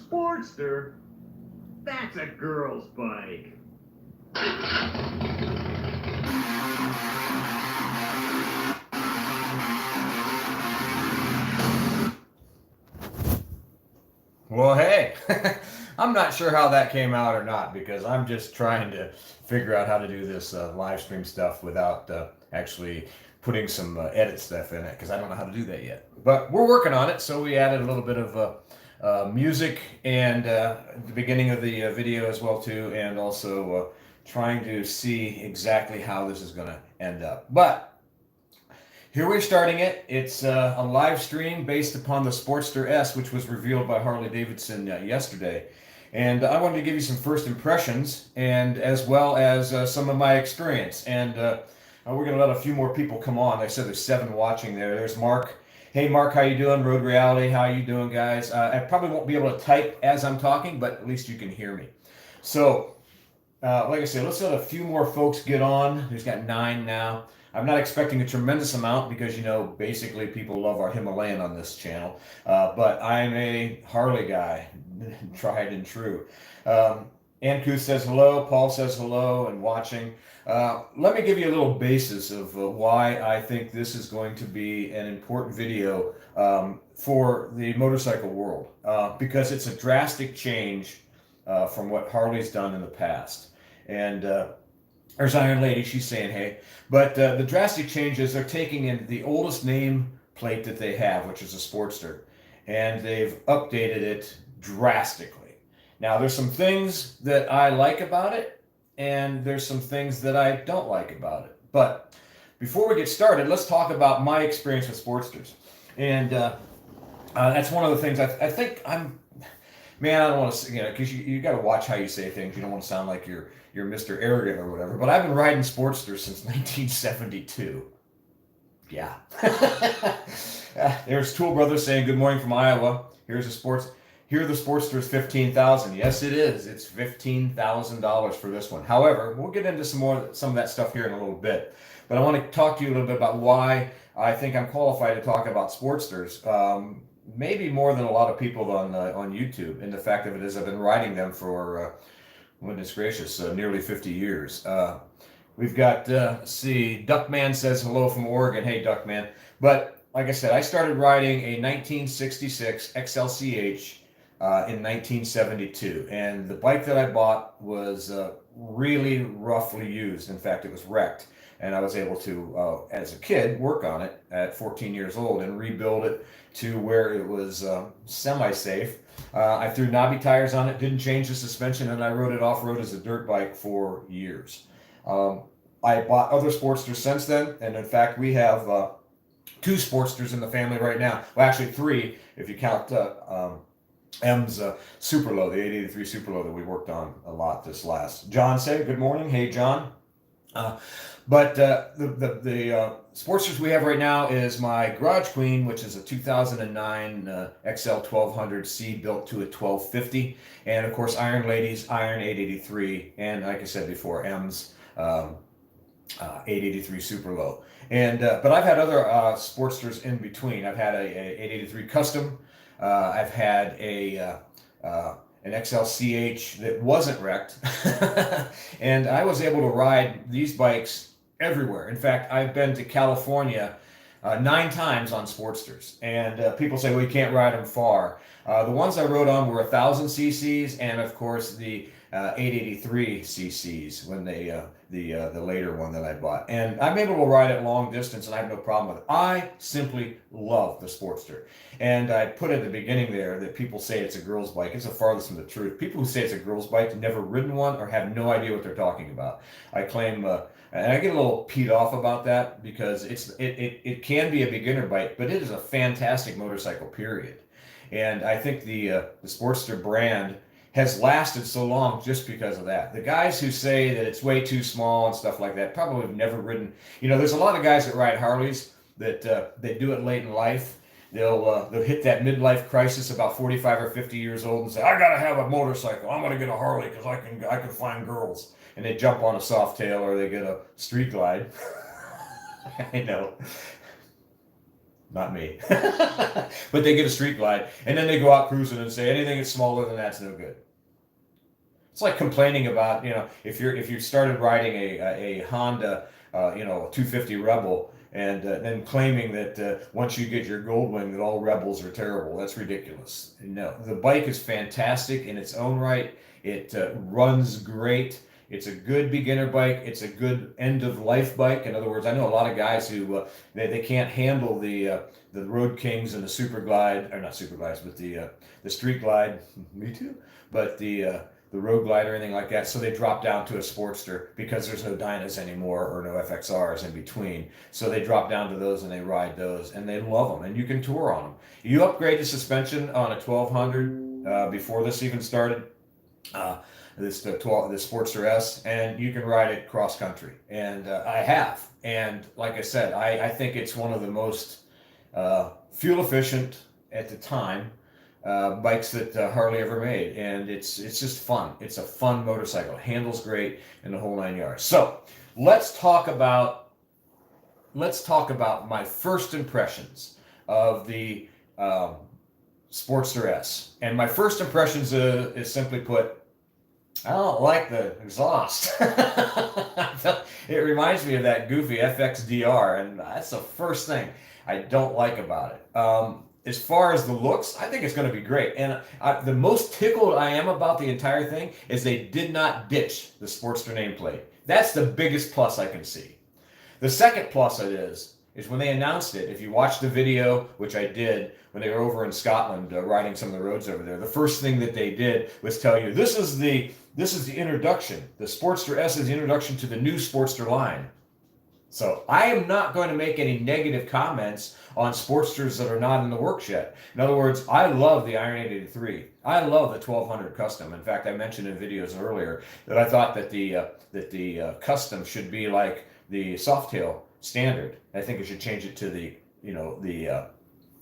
Sportster? That's a girl's bike. Well, hey, I'm not sure how that came out or not because I'm just trying to figure out how to do this live stream stuff without actually putting some edit stuff in it because I don't know how to do that yet. But we're working on it, so we added a little bit of music and the beginning of the video as well too, and also trying to see exactly how this is going to end up. But here we're starting it. It's a live stream based upon the Sportster S, which was revealed by Harley Davidson yesterday. And I wanted to give you some first impressions and as well as some of my experience. And we're going to let a few more people come on. Like I said there's 7 watching there. There's Mark. Hey Mark, how you doing? Road Reality, how you doing, guys? I probably won't be able to type as I'm talking, but at least you can hear me. So, like I said, let's let a few more folks get on. There's got 9 now. I'm not expecting a tremendous amount because, you know, basically people love our Himalayan on this channel. But I'm a Harley guy, tried and true. Ankuth says hello, Paul says hello and watching. Let me give you a little basis of why I think this is going to be an important video for the motorcycle world. Because it's a drastic change from what Harley's done in the past. And there's Iron Lady, she's saying hey. But the drastic changes, they're taking in the oldest name plate that they have, which is a Sportster, and they've updated it drastically. Now, there's some things that I like about it, and there's some things that I don't like about it. But before we get started, let's talk about my experience with Sportsters. And that's one of the things I think I'm... Man, I don't want to, you know, because you got to watch how you say things. You don't want to sound like you're Mr. Arrogant or whatever. But I've been riding Sportsters since 1972. Yeah. There's Tool Brothers saying good morning from Iowa. Here are the Sportsters 15,000. Yes, it is. It's $15,000 for this one. However, we'll get into some of that stuff here in a little bit. But I want to talk to you a little bit about why I think I'm qualified to talk about Sportsters. Maybe more than a lot of people on YouTube. And the fact of it is I've been riding them for, goodness gracious, nearly 50 years. We've got, let's see, Duckman says hello from Oregon. Hey, Duckman. But like I said, I started riding a 1966 XLCH in 1972. And the bike that I bought was really roughly used. In fact, it was wrecked. And I was able to, as a kid, work on it at 14 years old and rebuild it to where it was semi-safe. I threw knobby tires on it, didn't change the suspension, and I rode it off-road as a dirt bike for years. I bought other Sportsters since then, and in fact, we have 2 Sportsters in the family right now. Well, actually 3, if you count M's Superlow, the 883 Superlow that we worked on a lot this last. John said, good morning. Hey, John. But the Sportsters we have right now is my Garage Queen, which is a 2009 XL 1200C built to a 1250. And of course, Iron Lady's Iron 883. And like I said before, M's 883 Super Low. And but I've had other Sportsters in between. I've had a 883 Custom. I've had an XLCH that wasn't wrecked. And I was able to ride these bikes everywhere. In fact, I've been to California 9 times on Sportsters. And people say, well, you can't ride them far. The ones I rode on were 1,000 cc's and, of course, the 883 cc's when the later one that I bought. And I'm able to ride it long distance, and I have no problem with it. I simply love the Sportster. And I put at the beginning there that people say it's a girl's bike. It's the farthest from the truth. People who say it's a girl's bike have never ridden one or have no idea what they're talking about. I claim, and I get a little peed off about that because it can be a beginner bike, but it is a fantastic motorcycle, period. And I think the Sportster brand has lasted so long just because of that. The guys who say that it's way too small and stuff like that probably have never ridden. You know, there's a lot of guys that ride Harleys that they do it late in life. They'll hit that midlife crisis about 45 or 50 years old and say, I gotta have a motorcycle. I'm gonna get a Harley because I can find girls. And they jump on a Softail or they get a Street Glide. I know. Not me. But they get a street glide, and then they go out cruising and say anything that's smaller than that's no good. It's like complaining about, if you started riding a Honda, 250 Rebel, and then claiming that once you get your Goldwing that all Rebels are terrible. That's ridiculous. No, the bike is fantastic in its own right. It runs great. It's a good beginner bike. It's a good end of life bike. In other words, I know a lot of guys who they can't handle the Road Kings and the Super Glide, or not Super Glides, but the Street Glide. Me too. But the Road Glide or anything like that, so they drop down to a Sportster because there's no Dynas anymore or no FXRs in between. So they drop down to those and they ride those, and they love them, and you can tour on them. You upgrade the suspension on a 1200 before this even started. The Sportster S, and you can ride it cross country, and I have, and like I said, I think it's one of the most fuel efficient at the time bikes that Harley ever made, and it's just fun. It's a fun motorcycle. It handles great in the whole 9 yards. So let's talk about my first impressions of the Sportster S, and my first impressions is simply put, I don't like the exhaust. It reminds me of that goofy FXDR, and that's the first thing I don't like about it. As far as the looks, I think it's going to be great. And the most tickled I am about the entire thing is they did not ditch the Sportster nameplate. That's the biggest plus I can see. The second plus it is when they announced it. If you watch the video, which I did when they were over in Scotland riding some of the roads over there, the first thing that they did was tell you this is the introduction. The Sportster S is the introduction to the new Sportster line. So I am not going to make any negative comments on Sportsters that are not in the works yet. In other words, I love the Iron 883. I love the 1200 Custom. In fact, I mentioned in videos earlier that I thought that the Custom should be like the Softail Standard. I think it should change it to the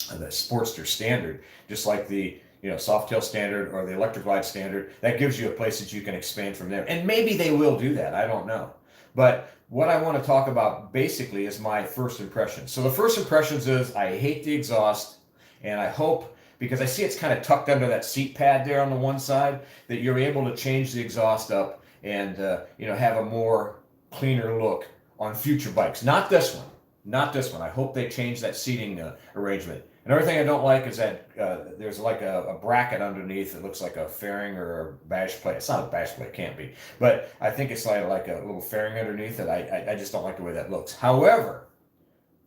Sportster Standard, just like the Softail Standard or the Electric Glide Standard. That gives you a place that you can expand from there. And maybe they will do that. I don't know. But what I want to talk about basically is my first impressions. So the first impressions is I hate the exhaust, and I hope, because I see it's kind of tucked under that seat pad there on the one side, that you're able to change the exhaust up and have a more cleaner look on future bikes. Not this one. Not this one. I hope they change that seating arrangement. Another thing I don't like is that there's like a bracket underneath. It looks like a fairing or a bash plate. It's not a bash plate, it can't be. But I think it's like a little fairing underneath it. I just don't like the way that looks. However,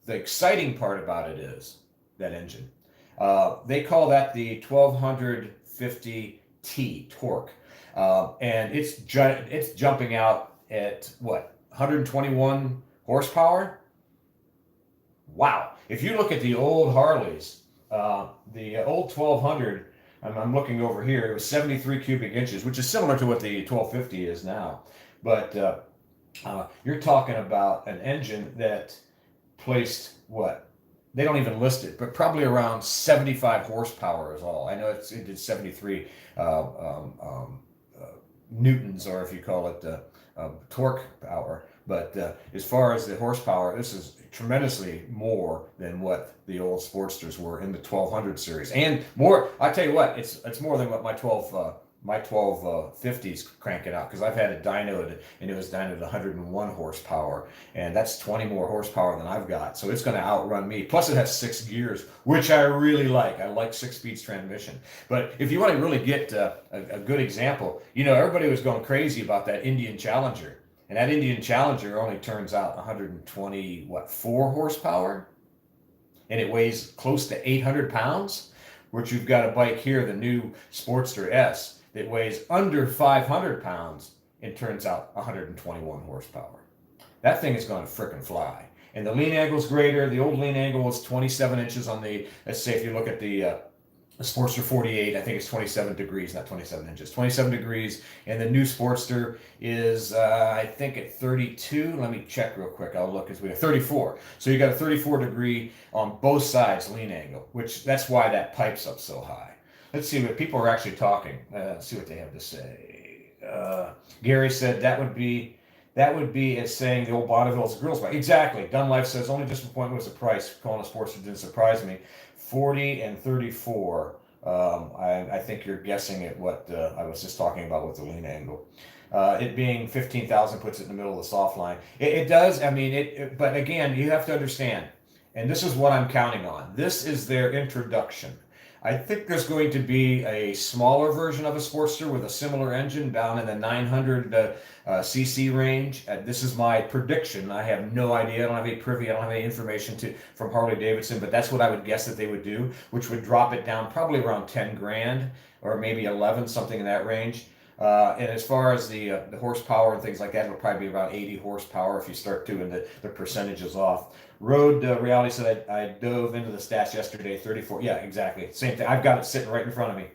the exciting part about it is that engine. They call that the 1250T torque. And it's jumping out at, 121 horsepower? Wow. If you look at the old Harleys, the old 1200, I'm looking over here, it was 73 cubic inches, which is similar to what the 1250 is now. But you're talking about an engine that placed they don't even list it, but probably around 75 horsepower is all. I know it did 73 newtons, or if you call it torque power. But as far as the horsepower, this is tremendously more than what the old Sportsters were in the 1200 series, and more. I tell you what, it's more than what my 1250s cranking out, because I've had it dynoed, and it was dynoed at 101 horsepower, and that's 20 more horsepower than I've got. So it's going to outrun me. Plus, it has 6 gears, which I really like. I like 6-speed transmission. But if you want to really get a good example, everybody was going crazy about that Indian Challenger. And that Indian Challenger only turns out 124 horsepower, and it weighs close to 800 pounds, which you've got a bike here, the new Sportster S, that weighs under 500 pounds and turns out 121 horsepower. That thing is going to frickin' fly. And the lean angle is greater. The old lean angle was 27 inches on the, let's say if you look at the Sportster 48, I think it's 27 degrees, not 27 inches, 27 degrees. And the new Sportster is, I think at 32. Let me check real quick. I'll look as we have 34. So you got a 34 degree on both sides lean angle, which that's why that pipe's up so high. Let's see what people are actually talking. Let's see what they have to say. Gary said that would be That would be as saying the old Bonneville's a girl's bike. Exactly. Dunlife says only disappointment was the price. Calling a Sportster didn't surprise me. 40 and 34. I think you're guessing at what I was just talking about with the lean angle. It being 15,000 puts it in the middle of the soft line. It does. I mean, but again, you have to understand, and this is what I'm counting on. This is their introduction. I think there's going to be a smaller version of a Sportster with a similar engine down in the 900 cc range. This is my prediction. I have no idea. I don't have any privy. I don't have any information from Harley Davidson, but that's what I would guess that they would do, which would drop it down probably around 10 grand or maybe 11, something in that range. And as far as the horsepower and things like that, it'll probably be about 80 horsepower if you start doing the percentages off. Road Reality said I dove into the stats yesterday, 34. Yeah, exactly. Same thing. I've got it sitting right in front of me.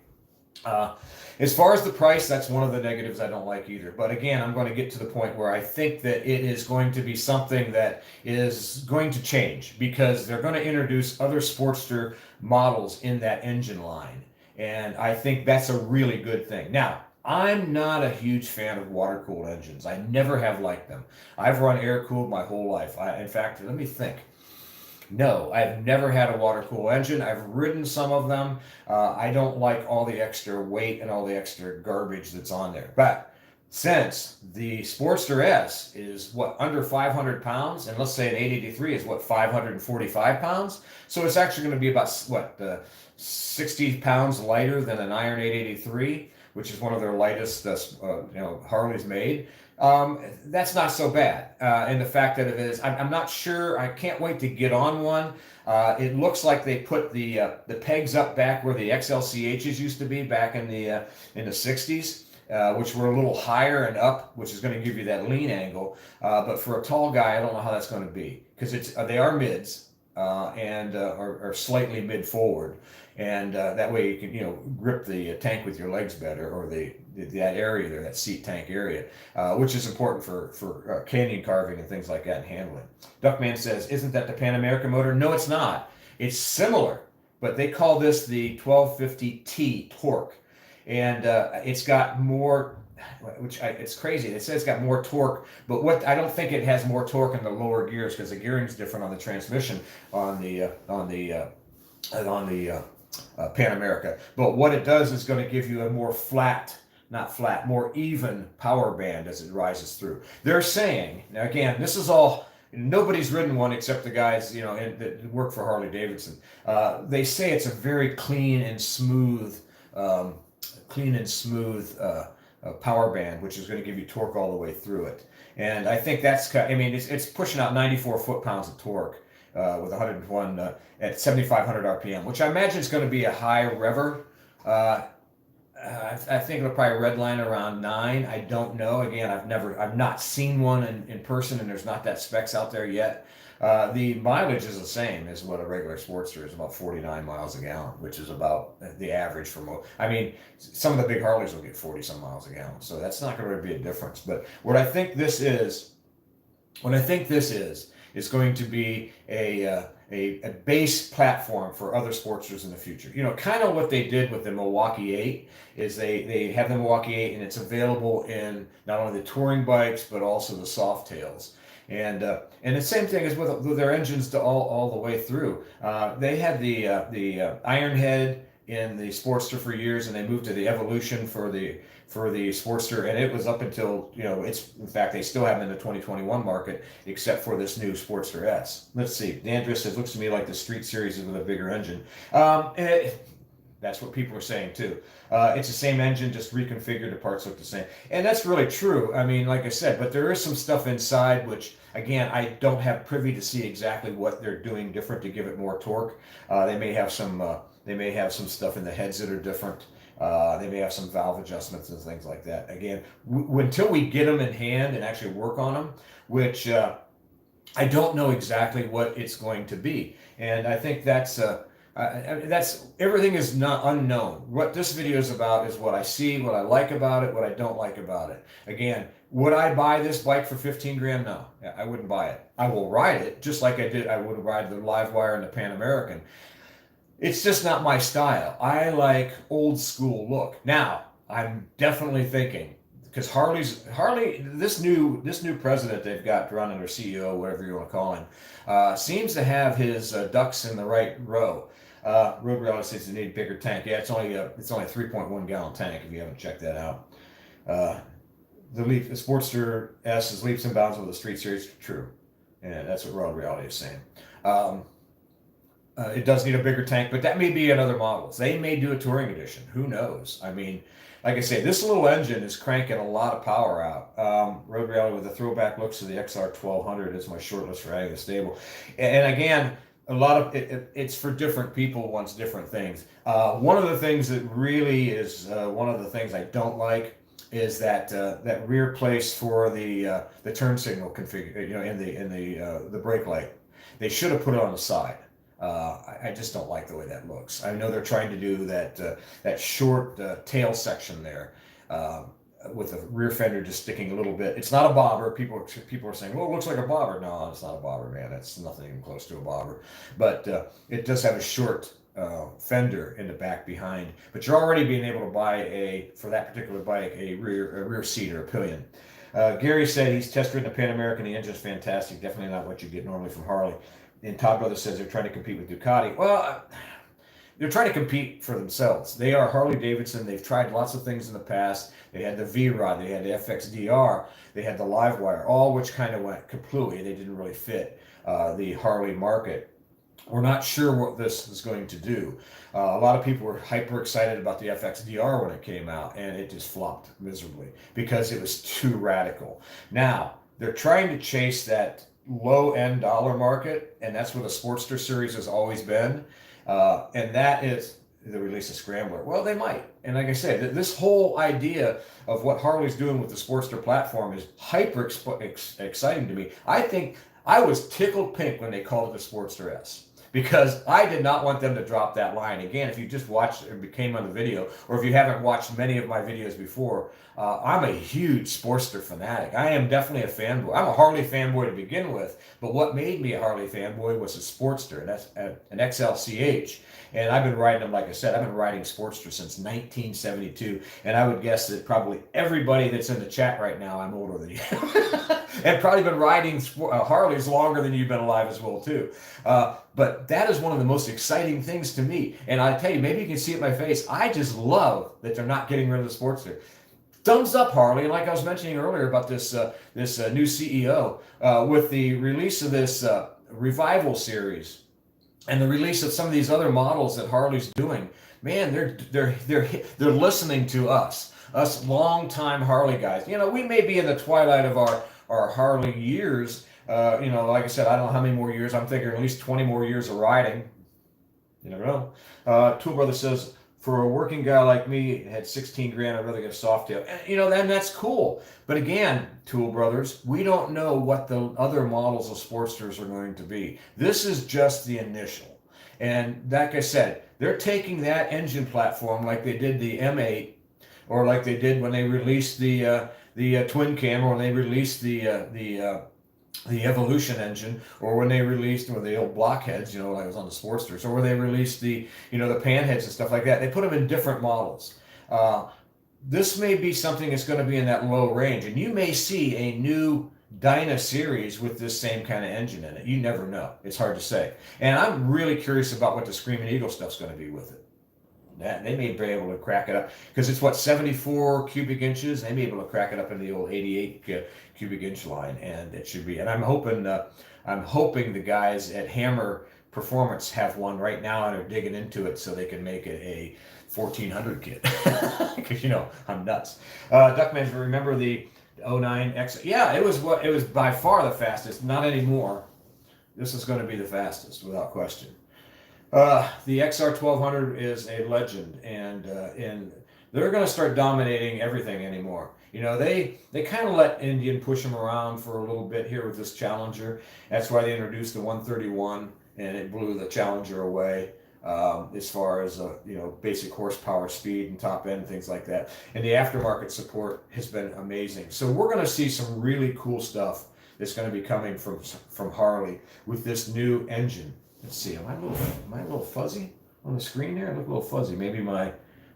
As far as the price, that's one of the negatives I don't like either. But again, I'm going to get to the point where I think that it is going to be something that is going to change because they're going to introduce other Sportster models in that engine line. And I think that's a really good thing. Now, I'm not a huge fan of water-cooled engines. I never have liked them. I've run air-cooled my whole life. In fact, let me think. No, I've never had a water-cooled engine. I've ridden some of them. I don't like all the extra weight and all the extra garbage that's on there. But since the Sportster S is, under 500 pounds, and let's say an 883 is, 545 pounds? So it's actually going to be about, 60 pounds lighter than an Iron 883, which is one of their lightest, Harleys made. That's not so bad. And the fact that it is, I'm not sure. I can't wait to get on one. It looks like they put the pegs up back where the XLCHs used to be back in the 60s, which were a little higher and up, which is going to give you that lean angle. But for a tall guy, I don't know how that's going to be because they are mids and are slightly mid forward. And that way you can, grip the tank with your legs better, or that area there, that seat tank area, which is important for canyon carving and things like that and handling. Duckman says, isn't that the Pan American motor? No, it's not. It's similar, but they call this the 1250T torque. And it's got more, it's crazy. It says it's got more torque, but I don't think it has more torque in the lower gears because the gearing's different on the transmission on the Pan America. But what it does is going to give you a more more even power band as it rises through. They're saying, now again, this is all, nobody's ridden one except the guys, that work for Harley Davidson. They say it's a very clean and smooth power band, which is going to give you torque all the way through it. And I think it's pushing out 94 foot-pounds of torque. With 101 at 7,500 RPM, which I imagine is going to be a high rever. I think it'll probably redline around 9. I don't know. Again, I've not seen one in person, and there's not that specs out there yet. The mileage is the same as what a regular Sportster is, about 49 miles a gallon, which is about the average for most. I mean, some of the big Harleys will get 40 some miles a gallon, so that's not going to really be a difference. But what I think this is, is going to be a base platform for other Sportsters in the future. Kind of what they did with the Milwaukee 8 is they have the Milwaukee 8 and it's available in not only the touring bikes but also the soft tails. And the same thing is with their engines all the way through. They had the Iron head in the Sportster for years, and they moved to the Evolution for the Sportster, and it was up until, in fact, they still have them in the 2021 market, except for this new Sportster S. Let's see. Dandris says, looks to me like the Street Series is with a bigger engine. That's what people are saying too. It's the same engine, just reconfigured. The parts look the same. And that's really true. I mean, like I said, but there is some stuff inside, which, again, I don't have privy to see exactly what they're doing different to give it more torque. They may have some stuff in the heads that are different. They may have some valve adjustments and things like that. Again, until we get them in hand and actually work on them, which I don't know exactly what it's going to be. And I think that's everything is not unknown. What this video is about is what I see, what I like about it, what I don't like about it. Again, would I buy this bike for 15 grand? No, I wouldn't buy it. I will ride it just like I would ride the Livewire and the Pan American. It's just not my style. I like old school look. Now, I'm definitely thinking because Harley, this new president they've got running, or CEO, whatever you want to call him, seems to have his ducks in the right row. Road Reality says they need a bigger tank. Yeah, it's only a 3.1 gallon tank if you haven't checked that out. The Sportster S is leaps and bounds with the Street Series. True, and that's what Road Reality is saying. It does need a bigger tank, but that may be in other models. They may do a touring edition. Who knows? I mean, like I say, this little engine is cranking a lot of power out. Road Reality with the throwback looks to the XR1200 is my short list for adding the stable. And again, a lot of it's for different people wants different things. One of the things that really is one of the things I don't like is that that rear place for the turn signal configure, in the brake light. They should have put it on the side. I just don't like the way that looks. I know they're trying to do that short tail section there with the rear fender just sticking a little bit. It's not a bobber. People are saying, well, it looks like a bobber. No, it's not a bobber, man. It's nothing even close to a bobber. But it does have a short fender in the back behind. But you're already being able to buy for that particular bike, a rear seat or a pillion. Gary said he's test ridden a Pan American. The engine's fantastic. Definitely not what you get normally from Harley. And Todd Brothers says they're trying to compete with Ducati. Well, they're trying to compete for themselves. They are Harley Davidson. They've tried lots of things in the past. They had the V-Rod. They had the FXDR. They had the Livewire, all which kind of went kapooey. They didn't really fit the Harley market. We're not sure what this is going to do. A lot of people were hyper excited about the FXDR when it came out, and it just flopped miserably because it was too radical. Now, they're trying to chase that low-end dollar market, and that's what the Sportster series has always been, and that is the release of Scrambler. Well, they might, and like I said, this whole idea of what Harley's doing with the Sportster platform is hyper exciting to me. I think I was tickled pink when they called it the Sportster S, because I did not want them to drop that line. Again, if you just watched or came on the video, or if you haven't watched many of my videos before, I'm a huge Sportster fanatic. I am definitely a fanboy. I'm a Harley fanboy to begin with, but what made me a Harley fanboy was a Sportster, and that's an XLCH. And I've been riding them, like I said, I've been riding Sportster since 1972, and I would guess that probably everybody that's in the chat right now, I'm older than you, and probably been riding Harleys longer than you've been alive as well, too. But that is one of the most exciting things to me. And I tell you, maybe you can see it in my face, I just love that they're not getting rid of the Sportster. Thumbs up, Harley. And like I was mentioning earlier about this new CEO, with the release of this Revival series and the release of some of these other models that Harley's doing, man, they're listening to us longtime Harley guys. You know, we may be in the twilight of our Harley years. Like I said, I don't know how many more years. I'm thinking at least 20 more years of riding. You never know. Tool Brother says, for a working guy like me, had 16 grand, I'd rather get a soft tail. And, then that's cool. But again, Tool Brothers, we don't know what the other models of Sportsters are going to be. This is just the initial. And like I said, they're taking that engine platform like they did the M8, or like they did when they released the twin cam, or when they released the Evolution engine, or when they released the old blockheads, like I was on the Sportsters, or when they released the panheads and stuff like that. They put them in different models. This may be something that's going to be in that low range, and you may see a new Dyna series with this same kind of engine in it. You never know. It's hard to say. And I'm really curious about what the Screaming Eagle stuff's going to be with it. They may be able to crack it up, because it's 74 cubic inches. They may be able to crack it up in the old 88 cubic inch line, and it should be. And I'm hoping the guys at Hammer Performance have one right now, and are digging into it so they can make it a 1400 kit. Because I'm nuts. Duckman, remember the 09 X? Yeah, it was by far the fastest. Not anymore. This is going to be the fastest without question. The XR1200 is a legend, and they're going to start dominating everything anymore. They kind of let Indian push them around for a little bit here with this Challenger. That's why they introduced the 131, and it blew the Challenger away as far as basic horsepower, speed, and top end, things like that. And the aftermarket support has been amazing. So we're going to see some really cool stuff that's going to be coming from Harley with this new engine. Let's see, am I a little fuzzy on the screen there? I look a little fuzzy. Maybe my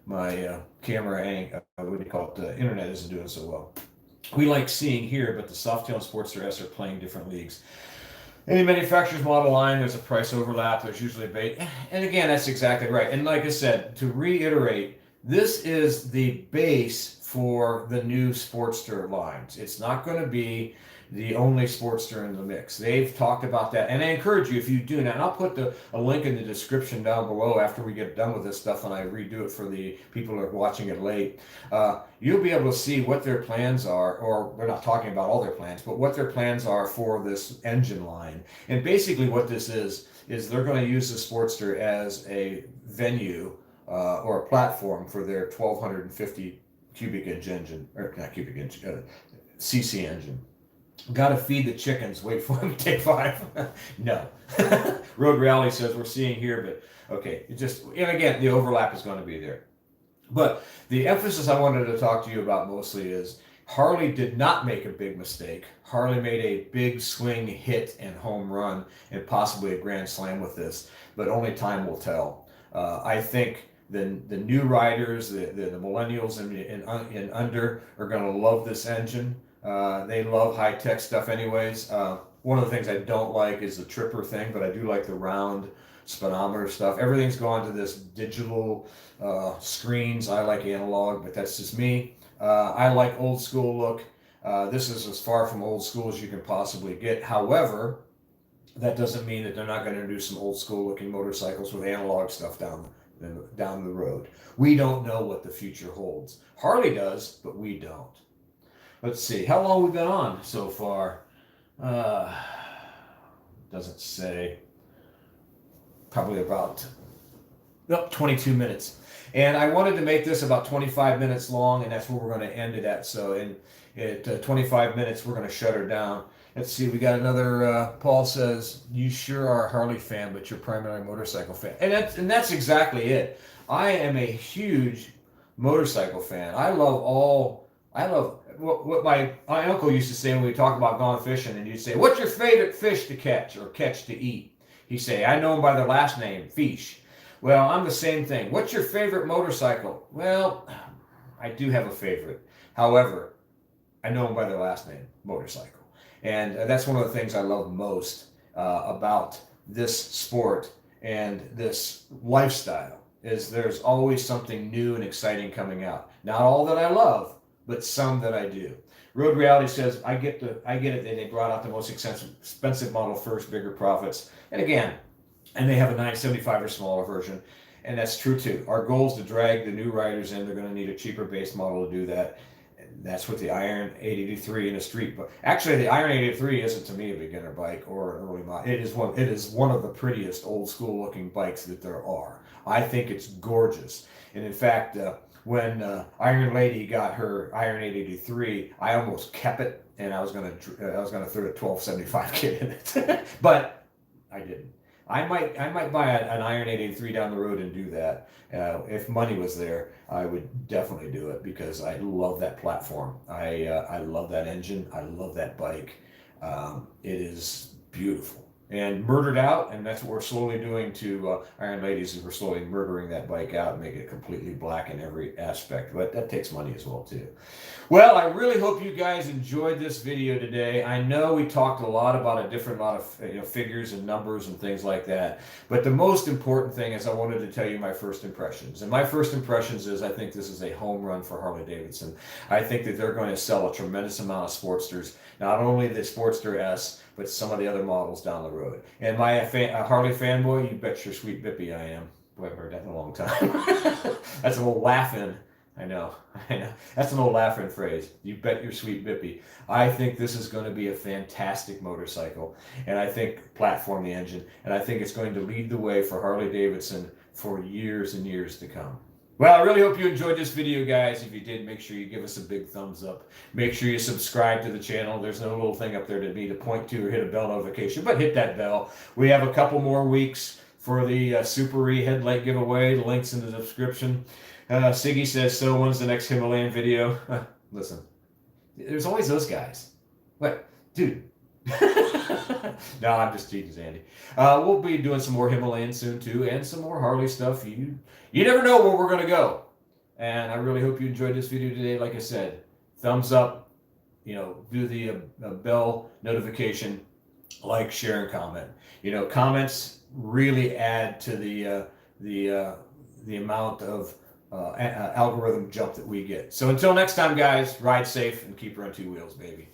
camera what do you call it, the internet isn't doing so well. We like seeing here, but the Softail and Sportster S are playing different leagues. Any manufacturer's model line, there's a price overlap. There's usually a bait. And again, that's exactly right. And like I said, to reiterate, this is the base for the new Sportster lines. It's not going to be the only Sportster in the mix. They've talked about that. And I encourage you, if you do that, and I'll put a link in the description down below after we get done with this stuff and I redo it for the people who are watching it late. You'll be able to see what their plans are, or they're not talking about all their plans, but what their plans are for this engine line. And basically what this is they're going to use the Sportster as a venue or a platform for their 1250 cubic inch engine, or not cubic inch, cc engine. Got to feed the chickens. Wait for them to take 5. No. Road Reality says we're seeing here, but okay. And again, the overlap is going to be there. But the emphasis I wanted to talk to you about mostly is Harley did not make a big mistake. Harley made a big swing hit and home run and possibly a grand slam with this, but only time will tell. I think the new riders, the millennials and under are going to love this engine. They love high-tech stuff anyways. One of the things I don't like is the tripper thing, but I do like the round speedometer stuff. Everything's gone to this digital screens. I like analog, but that's just me. I like old school look. This is as far from old school as you can possibly get. However, that doesn't mean that they're not going to do some old school looking motorcycles with analog stuff down the road. We don't know what the future holds. Harley does, but we don't. Let's see, how long we've been on so far? Doesn't say. Probably about 22 minutes. And I wanted to make this about 25 minutes long, and that's where we're going to end it at. So at 25 minutes, we're going to shut her down. Let's see, we got another, Paul says, you sure are a Harley fan, but you're primary motorcycle fan. And that's exactly it. I am a huge motorcycle fan. I love what my uncle used to say when we talk about going fishing, and you'd say, what's your favorite fish to catch or catch to eat? He'd say, I know them by their last name, fish. Well, I'm the same thing. What's your favorite motorcycle? Well, I do have a favorite. However, I know them by their last name, motorcycle. And that's one of the things I love most about this sport and this lifestyle is there's always something new and exciting coming out. Not all that I love, but some that I do. Road Reality says, I get it that they brought out the most expensive model first, bigger profits. And again, and they have a 975 or smaller version. And that's true too. Our goal is to drag the new riders in. They're going to need a cheaper base model to do that. And that's with the Iron 883 in a street. But actually, the Iron 883 isn't to me a beginner bike or an early model. It is one of the prettiest old school looking bikes that there are. I think it's gorgeous. And in fact, when Iron Lady got her Iron 883, I almost kept it, and I was gonna throw a 1275 kit in it, but I didn't. I might buy an Iron 883 down the road and do that. If money was there, I would definitely do it because I love that platform. I love that engine. I love that bike. It is beautiful. And murdered out, and that's what we're slowly doing to Iron Ladies, is we're slowly murdering that bike out and making it completely black in every aspect. But that takes money as well too. Well, I really hope you guys enjoyed this video today. I know we talked a lot about a lot of figures and numbers and things like that. But the most important thing is I wanted to tell you my first impressions. And my first impressions is I think this is a home run for Harley Davidson. I think that they're going to sell a tremendous amount of Sportsters, not only the Sportster S, but some of the other models down the road. And my Harley fanboy, you bet your sweet bippy I am. Boy, I've heard that in a long time. That's an old laughing. I know. That's an old laughing phrase. You bet your sweet bippy. I think this is going to be a fantastic motorcycle. And I think platform the engine. And I think it's going to lead the way for Harley Davidson for years and years to come. Well, I really hope you enjoyed this video, guys. If you did, make sure you give us a big thumbs up. Make sure you subscribe to the channel. There's no little thing up there to me to point to or hit a bell notification, but hit that bell. We have a couple more weeks for the Suparee headlight giveaway. The link's in the description. Siggy says, so when's the next Himalayan video? Listen, there's always those guys. What? Dude. No, I'm just teasing, Andy. We'll be doing some more Himalayan soon too, and some more Harley stuff. You never know where we're gonna go. And I really hope you enjoyed this video today. Like I said, thumbs up, do the bell notification, like, share, and comment. Comments really add to the amount of algorithm jump that we get. So until next time, guys, ride safe and keep her on two wheels, baby.